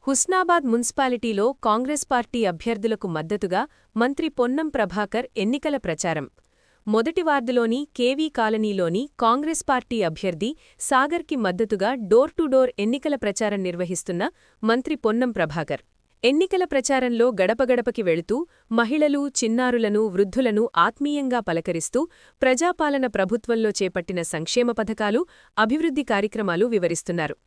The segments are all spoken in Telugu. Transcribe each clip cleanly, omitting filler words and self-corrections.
హుస్నాబాద్ మున్సిపాలిటీలో కాంగ్రెస్ పార్టీ అభ్యర్థులకు మద్దతుగా మంత్రి పొన్నం ప్రభాకర్ ఎన్నికల ప్రచారం. మొదటి వార్డులోని కేవీ కాలనీలోని కాంగ్రెస్ పార్టీ అభ్యర్థి సాగర్కి మద్దతుగా డోర్ టు డోర్ ఎన్నికల ప్రచారం నిర్వహిస్తున్న మంత్రి పొన్నం ప్రభాకర్. ఎన్నికల ప్రచారంలో గడపగడపకి వెళుతూ మహిళలు, చిన్నారులను, వృద్ధులను ఆత్మీయంగా పలకరిస్తూ ప్రజాపాలన ప్రభుత్వంలో చేపట్టిన సంక్షేమ పథకాలు, అభివృద్ధి కార్యక్రమాలు వివరిస్తున్నారు.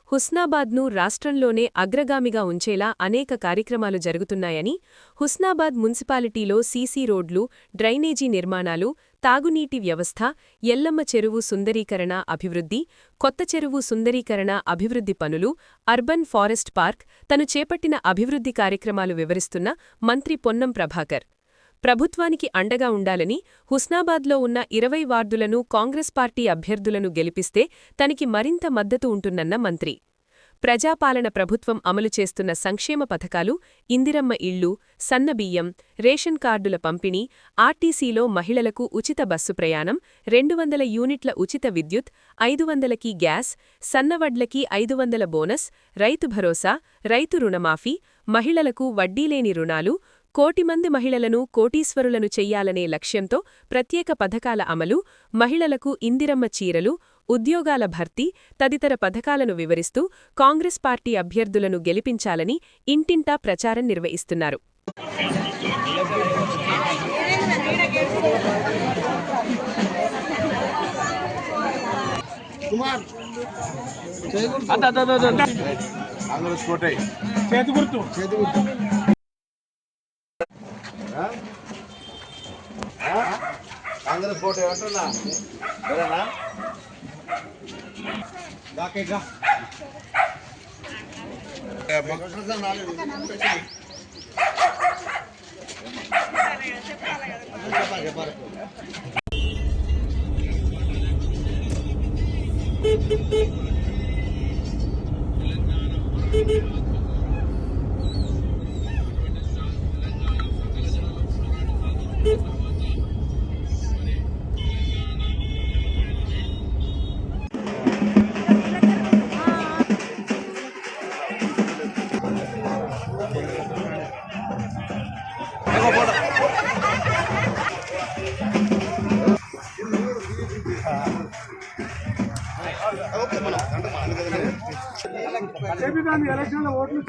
హుస్నాబాద్ను రాష్ట్రంలోనే అగ్రగామిగా ఉంచేలా అనేక కార్యక్రమాలు జరుగుతున్నాయని, హుస్నాబాద్ మున్సిపాలిటీలో సీసీ రోడ్లు, డ్రైనేజీ నిర్మాణాలు, తాగునీటి వ్యవస్థ, ఎల్లమ్మ చెరువు సుందరీకరణ అభివృద్ధి, కొత్త చెరువు సుందరీకరణ అభివృద్ధి పనులు, అర్బన్ ఫారెస్ట్ పార్క్ తను చేపట్టిన అభివృద్ధి కార్యక్రమాలు వివరిస్తున్న మంత్రి పొన్నం ప్రభాకర్. ప్రభుత్వానికి అండగా ఉండాలని, హుస్నాబాద్లో ఉన్న 20 వార్డులను కాంగ్రెస్ పార్టీ అభ్యర్థులను గెలిపిస్తే తనకి మరింత మద్దతు ఉంటుందన్న మంత్రి. ప్రజాపాలన ప్రభుత్వం అమలు చేస్తున్న సంక్షేమ పథకాలు, ఇందిరమ్మ ఇళ్లు, సన్నబియ్యం, రేషన్ కార్డుల పంపిణీ, ఆర్టీసీలో మహిళలకు ఉచిత బస్సు ప్రయాణం, 200 యూనిట్ల ఉచిత విద్యుత్, 500కి గ్యాస్, సన్నవడ్లకి 500 బోనస్, రైతు భరోసా, రైతు రుణమాఫీ, మహిళలకు వడ్డీలేని రుణాలు, 1 కోటి మంది మహిళలను కోటీశ్వరులను చెయ్యాలనే లక్ష్యంతో ప్రత్యేక పథకాల అమలు, మహిళలకు ఇందిరమ్మ చీరలు, ఉద్యోగాల భర్తీ తదితర పథకాలను వివరిస్తూ కాంగ్రెస్ పార్టీ అభ్యర్థులను గెలిపించాలని ఇంటింటా ప్రచారం నిర్వహిస్తున్నారు. కాంగ్రెస్ కోట ఏమంటున్నా సరేనా ఎలక్షన్ ఓట్లు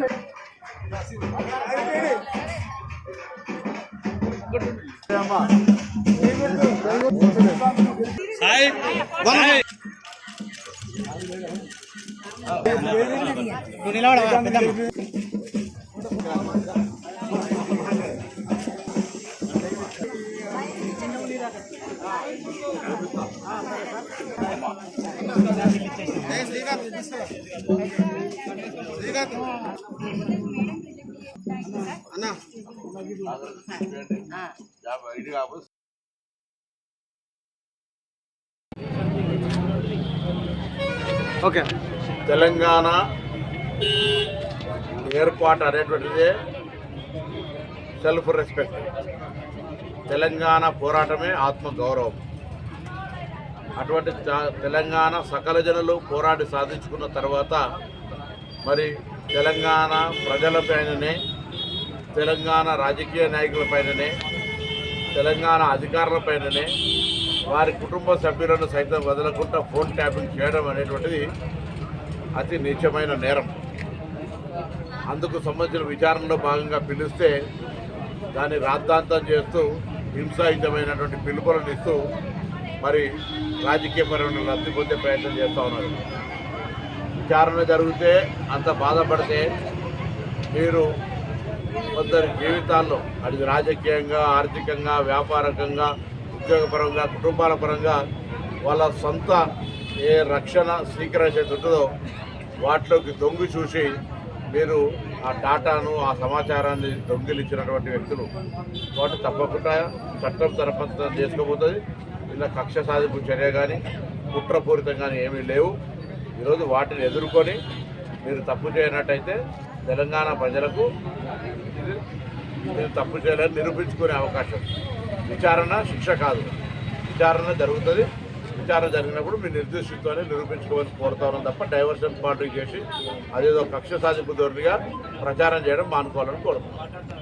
అన్నా ఓకే. తెలంగాణ ఏర్పాటు అనేటువంటిదే సెల్ఫ్ రెస్పెక్ట్. తెలంగాణ పోరాటమే ఆత్మగౌరవం. అటువంటి తెలంగాణ సకల జనులు పోరాడి సాధించుకున్న తర్వాత మరి తెలంగాణ ప్రజలపైననే, తెలంగాణ రాజకీయ నాయకులపైననే, తెలంగాణ అధికారులపైననే, వారి కుటుంబ సభ్యులను సైతం వదలకుండా ఫోన్ ట్యాపింగ్ చేయడం అనేటువంటిది అతి నీచమైన నేరం. అందుకు సంబంధించిన విచారణలో భాగంగా పిలిస్తే దాన్ని రాద్ధాంతం చేస్తూ హింసాయుతమైనటువంటి పిలుపులను ఇస్తూ మరి రాజకీయపరమైన లబ్ధి పొందే ప్రయత్నం చేస్తూ ఉన్నారు. విచారణ జరిగితే అంత బాధపడితే మీరు కొందరి జీవితాల్లో అది రాజకీయంగా, ఆర్థికంగా, వ్యాపారకంగా, ఉద్యోగపరంగా, కుటుంబాల పరంగా వాళ్ళ సొంత ఏ రక్షణ స్వీకరించేది ఉంటుందో వాటిలోకి దొంగి చూసి మీరు ఆ డాటాను, ఆ సమాచారాన్ని దొంగిలించినటువంటి వ్యక్తులు వాటి తప్పకుండా చట్టం తరపతి చేసుకోబోతుంది. ఇలా కక్ష సాధింపు చర్య కానీ కుట్రపూరితం కానీ ఏమీ లేవు. ఈరోజు వాటిని ఎదుర్కొని మీరు తప్పు చేయనట్టయితే తెలంగాణ ప్రజలకు మీరు తప్పు చేయాలని నిరూపించుకునే అవకాశం. విచారణ శిక్ష కాదు, విచారణ జరుగుతుంది. విచారణ జరిగినప్పుడు మీ నిర్దేశిస్తూనే నిరూపించుకోవాలని కోరుతాను తప్ప డైవర్షన్ పార్టీ చేసి అదేదో కక్ష సాధింపు ధోరణిగా ప్రచారం చేయడం మానుకోవాలని కోరుతున్నాను.